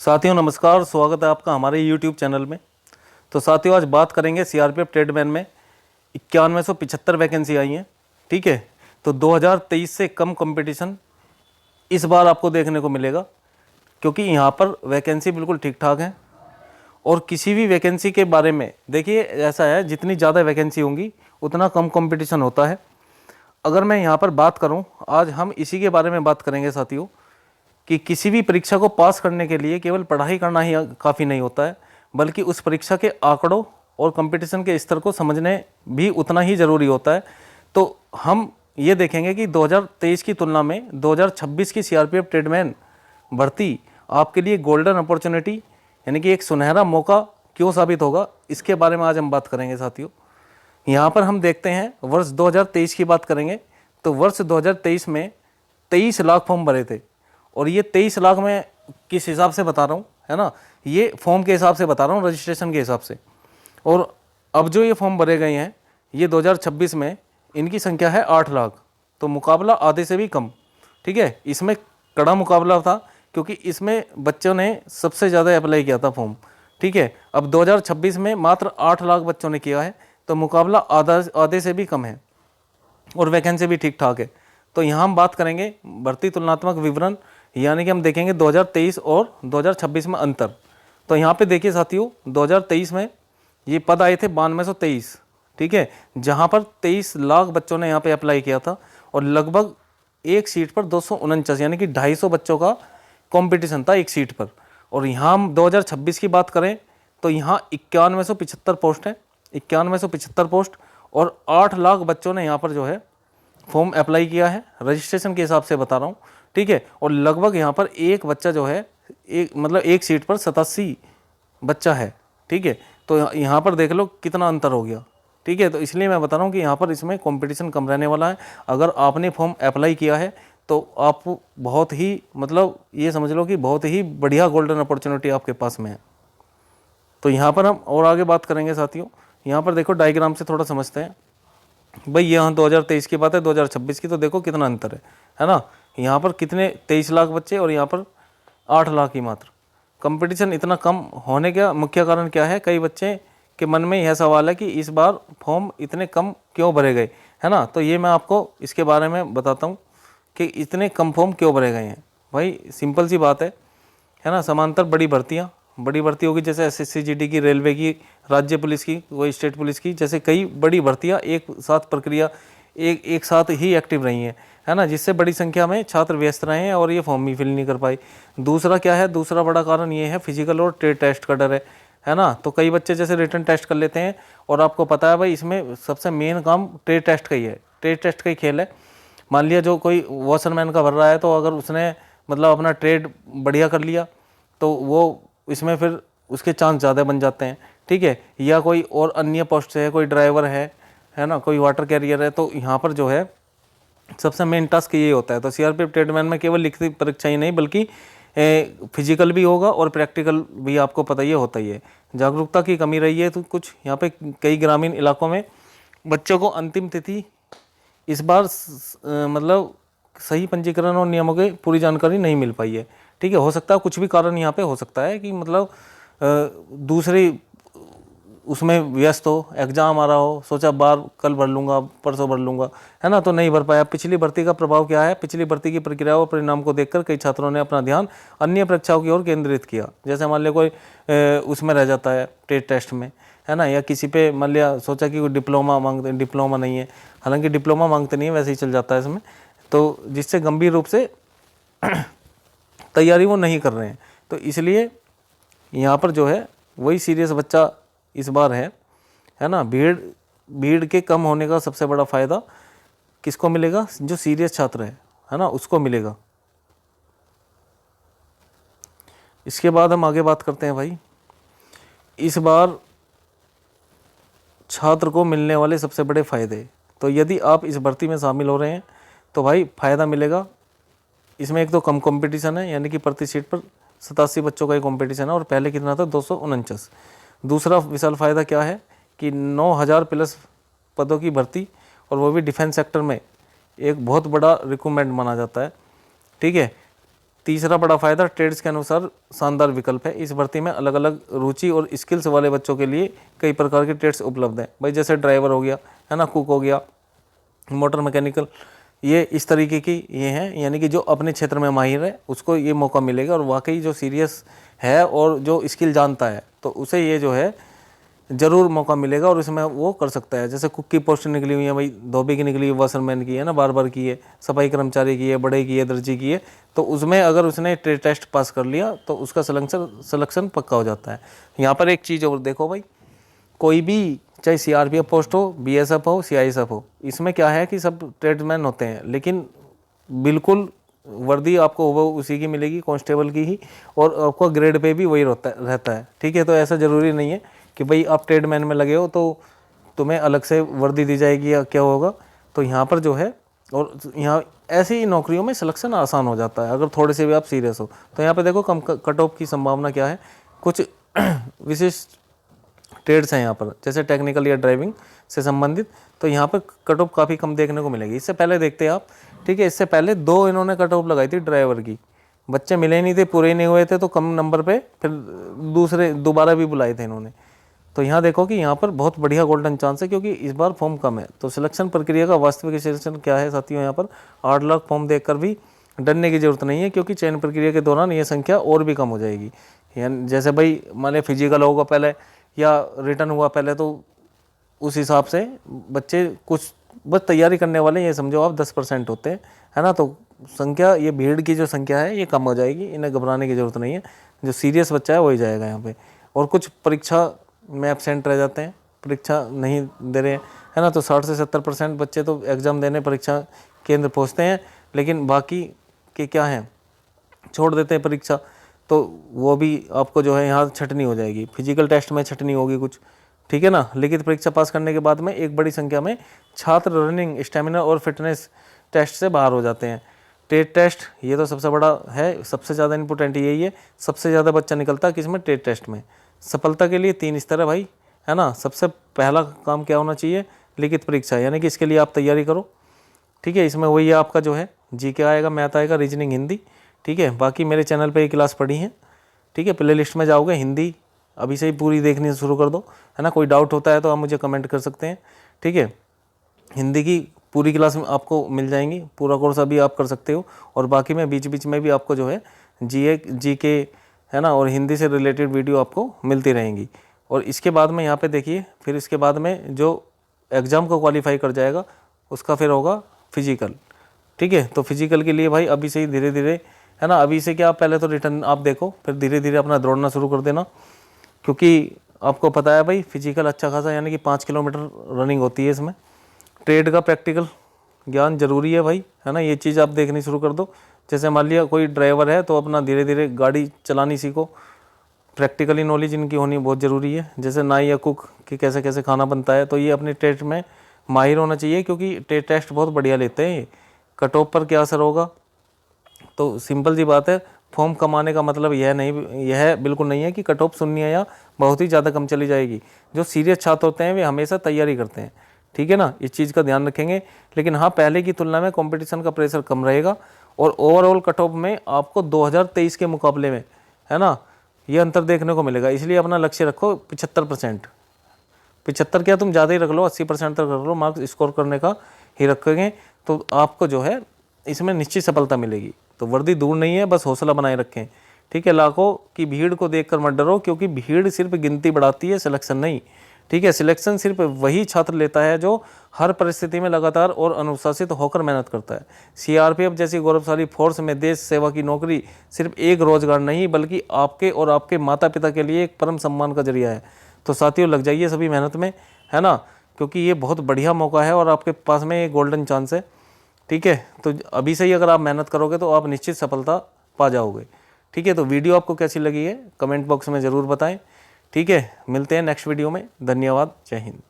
साथियों नमस्कार, स्वागत है आपका हमारे YouTube चैनल में। तो साथियों आज बात करेंगे सीआरपीएफ ट्रेडमैन में 9175 वैकेंसी आई हैं। ठीक है, तो 2023 से कम कंपटीशन इस बार आपको देखने को मिलेगा, क्योंकि यहाँ पर वैकेंसी बिल्कुल ठीक ठाक है। और किसी भी वैकेंसी के बारे में देखिए, ऐसा है जितनी ज़्यादा वैकेंसी होंगी उतना कम कंपटीशन होता है। अगर मैं यहाँ पर बात करूँ, आज हम इसी के बारे में बात करेंगे साथियों, कि किसी भी परीक्षा को पास करने के लिए केवल पढ़ाई करना ही काफ़ी नहीं होता है, बल्कि उस परीक्षा के आंकड़ों और कंपटीशन के स्तर को समझने भी उतना ही ज़रूरी होता है। तो हम ये देखेंगे कि 2023 की तुलना में 2026 की सीआरपीएफ ट्रेडमैन भर्ती आपके लिए गोल्डन अपॉर्चुनिटी यानी कि एक सुनहरा मौका क्यों साबित होगा, इसके बारे में आज हम बात करेंगे साथियों। यहाँ पर हम देखते हैं वर्ष 2023 की बात करेंगे तो वर्ष 2023 में 23 लाख फॉर्म भरे थे। और ये 23 लाख में किस हिसाब से बता रहा हूँ, है ना, ये फॉर्म के हिसाब से बता रहा हूँ, रजिस्ट्रेशन के हिसाब से। और अब जो ये फॉर्म भरे गए हैं ये 2026 में इनकी संख्या है 8 लाख, तो मुकाबला आधे से भी कम। ठीक है, इसमें कड़ा मुकाबला था क्योंकि इसमें बच्चों ने सबसे ज़्यादा अप्लाई किया था फॉर्म। ठीक है, अब 2026 में मात्र 8 लाख बच्चों ने किया है, तो मुकाबला आधे से भी कम है और वैकेंसी भी ठीक ठाक है। तो यहाँ हम बात करेंगे भर्ती तुलनात्मक विवरण, यानी कि हम देखेंगे 2023 और 2026 में अंतर। तो यहाँ पे देखिए साथियों, 2023 में ये पद आए थे 9223। ठीक है, जहाँ पर 23 लाख बच्चों ने यहाँ पे अप्लाई किया था और लगभग एक सीट पर 249 यानी कि 250 बच्चों का कंपटीशन था एक सीट पर। और यहाँ हम 2026 की बात करें तो यहाँ 9175 पोस्ट हैं, 9175 पोस्ट, और 8 लाख बच्चों ने यहाँ पर जो है फॉर्म अप्लाई किया है, रजिस्ट्रेशन के हिसाब से बता रहा हूँ। ठीक है, और लगभग यहाँ पर एक बच्चा जो है एक सीट पर 87 बच्चा है। ठीक है, तो यहाँ पर देख लो कितना अंतर हो गया। ठीक है, तो इसलिए मैं बता रहा हूँ कि यहाँ पर इसमें कंपटीशन कम रहने वाला है। अगर आपने फॉर्म अप्लाई किया है तो आप बहुत ही ये समझ लो कि बहुत ही बढ़िया गोल्डन अपॉर्चुनिटी आपके पास में है। तो यहाँ पर हम और आगे बात करेंगे साथियों। यहाँ पर देखो डायग्राम से थोड़ा समझते हैं भाई। यहाँ 2023 की बात है, 2026 की, तो देखो कितना अंतर है ना। यहाँ पर कितने 23 लाख बच्चे और यहाँ पर 8 लाख ही मात्र। कंपटीशन इतना कम होने का मुख्य कारण क्या है? कई बच्चे के मन में यह सवाल है कि इस बार फॉर्म इतने कम क्यों भरे गए, है ना। तो ये मैं आपको इसके बारे में बताता हूँ कि इतने कम फॉर्म क्यों भरे गए हैं। भाई सिंपल सी बात है ना। समांतर बड़ी भर्ती होगी, जैसे एसएससी जीडी की, रेलवे की, राज्य पुलिस की, कोई स्टेट पुलिस की, जैसे कई बड़ी भर्तियां एक साथ प्रक्रिया एक साथ ही एक्टिव रही हैं, है ना, जिससे बड़ी संख्या में छात्र व्यस्त रहे हैं और ये फॉर्म भी फिल नहीं कर पाए। दूसरा क्या है? दूसरा बड़ा कारण ये है फिजिकल और ट्रेड टेस्ट का डर है ना। तो कई बच्चे जैसे रिटन टेस्ट कर लेते हैं और आपको पता है भाई इसमें सबसे मेन काम ट्रेड टेस्ट का ही है, ट्रेड टेस्ट का ही खेल है। मान लिया जो कोई वॉशरमैन का भर रहा है, तो अगर उसने अपना ट्रेड बढ़िया कर लिया तो वो इसमें फिर उसके चांस ज़्यादा बन जाते हैं। ठीक है, या कोई और अन्य पोस्ट है, कोई ड्राइवर है ना, कोई वाटर कैरियर है, तो यहाँ पर जो है सबसे मेन टास्क ये होता है। तो सीआरपीएफ ट्रेडमैन में केवल लिखित परीक्षा ही नहीं बल्कि फिजिकल भी होगा और प्रैक्टिकल भी, आपको पता ही होता ही है। जागरूकता की कमी रही है तो कुछ यहाँ पे कई ग्रामीण इलाकों में बच्चों को अंतिम तिथि इस बार सही पंजीकरण और नियमों की पूरी जानकारी नहीं मिल पाई है। ठीक है, हो सकता है कुछ भी कारण यहाँ पे हो सकता है कि दूसरी उसमें व्यस्त हो, एग्जाम आ रहा हो, सोचा बार कल भर लूँगा, परसों भर लूँगा, है ना, तो नहीं भर पाया। पिछली भर्ती का प्रभाव क्या है? पिछली भर्ती की प्रक्रिया और परिणाम को देखकर कई छात्रों ने अपना ध्यान अन्य परीक्षाओं की ओर केंद्रित किया। जैसे मान लिया कोई उसमें रह जाता है ट्रेड टेस्ट में, है ना, या किसी पे मान लिया सोचा कि डिप्लोमा मांगते, डिप्लोमा नहीं है, हालांकि डिप्लोमा मांगते नहीं है, वैसे ही चल जाता है इसमें, तो जिससे गंभीर रूप से तैयारी वो नहीं कर रहे हैं। तो इसलिए यहाँ पर जो है वही सीरियस बच्चा इस बार है ना। भीड़ के कम होने का सबसे बड़ा फ़ायदा किसको मिलेगा? जो सीरियस छात्र है ना, उसको मिलेगा। इसके बाद हम आगे बात करते हैं भाई, इस बार छात्र को मिलने वाले सबसे बड़े फ़ायदे। तो यदि आप इस भर्ती में शामिल हो रहे हैं तो भाई फ़ायदा मिलेगा। इसमें एक तो कम कंपटीशन है, यानी कि प्रति सीट पर 87 बच्चों का ही कंपटीशन है और पहले कितना था? 249। दूसरा विशाल फ़ायदा क्या है कि 9000 प्लस पदों की भर्ती, और वो भी डिफेंस सेक्टर में, एक बहुत बड़ा रिक्रूटमेंट माना जाता है। ठीक है, तीसरा बड़ा फायदा, ट्रेड्स के अनुसार शानदार विकल्प है। इस भर्ती में अलग अलग रुचि और स्किल्स वाले बच्चों के लिए कई प्रकार के ट्रेड्स उपलब्ध हैं भाई, जैसे ड्राइवर हो गया, है ना, कुक हो गया, मोटर मैकेनिकल, ये इस तरीके की ये हैं। यानी कि जो अपने क्षेत्र में माहिर है उसको ये मौका मिलेगा, और वाकई जो सीरियस है और जो स्किल जानता है तो उसे ये जो है ज़रूर मौका मिलेगा और इसमें वो कर सकता है। जैसे कुक की पोस्ट निकली हुई है भाई, धोबी की निकली हुई, वाशरमैन की है ना, बार्बर की है, सफाई कर्मचारी की है, बड़े की है, दर्जी की है, तो उसमें अगर उसने ट्रेड टेस्ट पास कर लिया तो उसका सिलेक्शन पक्का हो जाता है। यहाँ पर एक चीज़ और देखो भाई, कोई भी चाहे सीआरपीएफ पोस्ट हो, बीएसएफ हो, सीआईएसएफ हो, इसमें क्या है कि सब ट्रेडमैन होते हैं, लेकिन बिल्कुल वर्दी आपको वो उसी की मिलेगी, कांस्टेबल की ही, और आपका ग्रेड पे भी वही रहता है। ठीक है, तो ऐसा ज़रूरी नहीं है कि भाई आप ट्रेडमैन में लगे हो तो तुम्हें अलग से वर्दी दी जाएगी या क्या होगा। तो यहाँ पर जो है, और यहाँ ऐसी नौकरियों में सिलेक्शन आसान हो जाता है अगर थोड़े से भी आप सीरियस हो। तो यहाँ पे देखो कम कट ऑफ की संभावना क्या है, कुछ विशिष्ट ट्रेड्स हैं यहाँ पर, जैसे टेक्निकल या ड्राइविंग से संबंधित, तो यहाँ पर कट ऑफ काफ़ी कम देखने को मिलेगी। इससे पहले देखते हैं आप, ठीक है, इससे पहले 2 इन्होंने कट ऑफ लगाई थी ड्राइवर की, बच्चे मिले नहीं थे, पूरे नहीं हुए थे, तो कम नंबर पे फिर दोबारा भी बुलाए थे इन्होंने। तो यहाँ देखो कि यहाँ पर बहुत बढ़िया गोल्डन चांस है, क्योंकि इस बार फॉर्म कम है। तो सिलेक्शन प्रक्रिया का वास्तविक सिलेक्शन क्या है साथियों, यहाँ पर 8 लाख फॉर्म देखकर भी डरने की जरूरत नहीं है, क्योंकि चयन प्रक्रिया के दौरान ये संख्या और भी कम हो जाएगी। यानी जैसे भाई मान लिया फिजिकल होगा पहले या रिटर्न हुआ पहले, तो उस हिसाब से बच्चे कुछ बस तैयारी करने वाले, ये समझो आप 10% होते हैं, है ना। तो संख्या, ये भीड़ की जो संख्या है ये कम हो जाएगी, इन्हें घबराने की ज़रूरत नहीं है। जो सीरियस बच्चा है वही जाएगा यहाँ पे। और कुछ परीक्षा में एब्सेंट रह जाते हैं, परीक्षा नहीं दे रहे हैं, है ना, तो 60 से 70% बच्चे तो एग्ज़ाम देने परीक्षा केंद्र पहुँचते हैं, लेकिन बाकी के क्या हैं, छोड़ देते हैं परीक्षा। तो वो भी आपको जो है यहाँ छटनी हो जाएगी, फिजिकल टेस्ट में छटनी होगी कुछ, ठीक है ना। लिखित परीक्षा पास करने के बाद में एक बड़ी संख्या में छात्र रनिंग, स्टेमिना और फिटनेस टेस्ट से बाहर हो जाते हैं। ट्रेड टेस्ट ये तो सबसे बड़ा है, सबसे ज़्यादा इंपॉर्टेंट यही है, सबसे ज़्यादा बच्चा निकलता है किसमें, ट्रेड टेस्ट में। सफलता के लिए 3 स्तर है भाई, है ना। सबसे पहला काम क्या होना चाहिए, लिखित परीक्षा, यानी कि इसके लिए आप तैयारी करो, ठीक है। इसमें वही आपका जो है जीके आएगा, मैथ आएगा, रीजनिंग, हिंदी, ठीक है। बाकी मेरे चैनल पे ये क्लास पढ़ी है, ठीक है, प्ले लिस्ट में जाओगे, हिंदी अभी से ही पूरी देखनी शुरू कर दो, है ना। कोई डाउट होता है तो आप मुझे कमेंट कर सकते हैं, ठीक है। हिंदी की पूरी क्लास में आपको मिल जाएंगी, पूरा कोर्स अभी आप कर सकते हो। और बाकी में बीच बीच में भी आपको जो है जीके, है ना, और हिंदी से रिलेटेड वीडियो आपको मिलती रहेंगी। और इसके बाद में यहाँ पे देखिए, फिर इसके बाद में जो एग्ज़ाम को क्वालिफाई कर जाएगा उसका फिर होगा फिजिकल, ठीक है। तो फिजिकल के लिए भाई अभी से ही धीरे धीरे, है ना, अभी से क्या, पहले तो रिटर्न आप देखो, फिर धीरे धीरे अपना दौड़ना शुरू कर देना, क्योंकि आपको पता है भाई फिजिकल अच्छा खासा, यानी कि 5 किलोमीटर रनिंग होती है इसमें। ट्रेड का प्रैक्टिकल ज्ञान जरूरी है भाई, है ना, ये चीज़ आप देखनी शुरू कर दो। जैसे मान लिया कोई ड्राइवर है तो अपना धीरे धीरे गाड़ी चलानी सीखो, प्रैक्टिकली नॉलेज इनकी होनी बहुत ज़रूरी है। जैसे नाई या कुक कि कैसे कैसे खाना बनता है, तो ये अपने टेस्ट में माहिर होना चाहिए, क्योंकि टेस्ट बहुत बढ़िया लेते हैं। कट ऑफ पर क्या असर होगा, तो सिंपल सी बात है, फॉर्म कमाने का मतलब यह बिल्कुल नहीं है कि कट ऑफ शून्य या बहुत ही ज़्यादा कम चली जाएगी। जो सीरियस छात्र होते हैं वे हमेशा तैयारी करते हैं, ठीक है ना, इस चीज़ का ध्यान रखेंगे। लेकिन हाँ, पहले की तुलना में कंपटीशन का प्रेशर कम रहेगा, और ओवरऑल कट ऑफ में आपको 2023 के मुकाबले में, है ना, ये अंतर देखने को मिलेगा। इसलिए अपना लक्ष्य रखो 75%, 75 क्या, तुम ज़्यादा ही रख लो, 80% तक रख लो, मार्क्स स्कोर करने का ही रखेंगे तो आपको जो है इसमें निश्चित सफलता मिलेगी। तो वर्दी दूर नहीं है, बस हौसला बनाए रखें, ठीक है। लाखों की भीड़ को देखकर मत डरो, क्योंकि भीड़ सिर्फ गिनती बढ़ाती है, सिलेक्शन नहीं, ठीक है। सिलेक्शन सिर्फ वही छात्र लेता है जो हर परिस्थिति में लगातार और अनुशासित होकर मेहनत करता है। सीआरपीएफ जैसी गौरवशाली फोर्स में देश सेवा की नौकरी सिर्फ एक रोजगार नहीं, बल्कि आपके और आपके माता पिता के लिए एक परम सम्मान का जरिया है। तो साथियों, लग जाइए सभी मेहनत में, है ना, क्योंकि ये बहुत बढ़िया मौका है और आपके पास में एक गोल्डन चांस है, ठीक है। तो अभी से ही अगर आप मेहनत करोगे तो आप निश्चित सफलता पा जाओगे, ठीक है। तो वीडियो आपको कैसी लगी है कमेंट बॉक्स में ज़रूर बताएं, ठीक है। मिलते हैं नेक्स्ट वीडियो में। धन्यवाद, जय हिंद।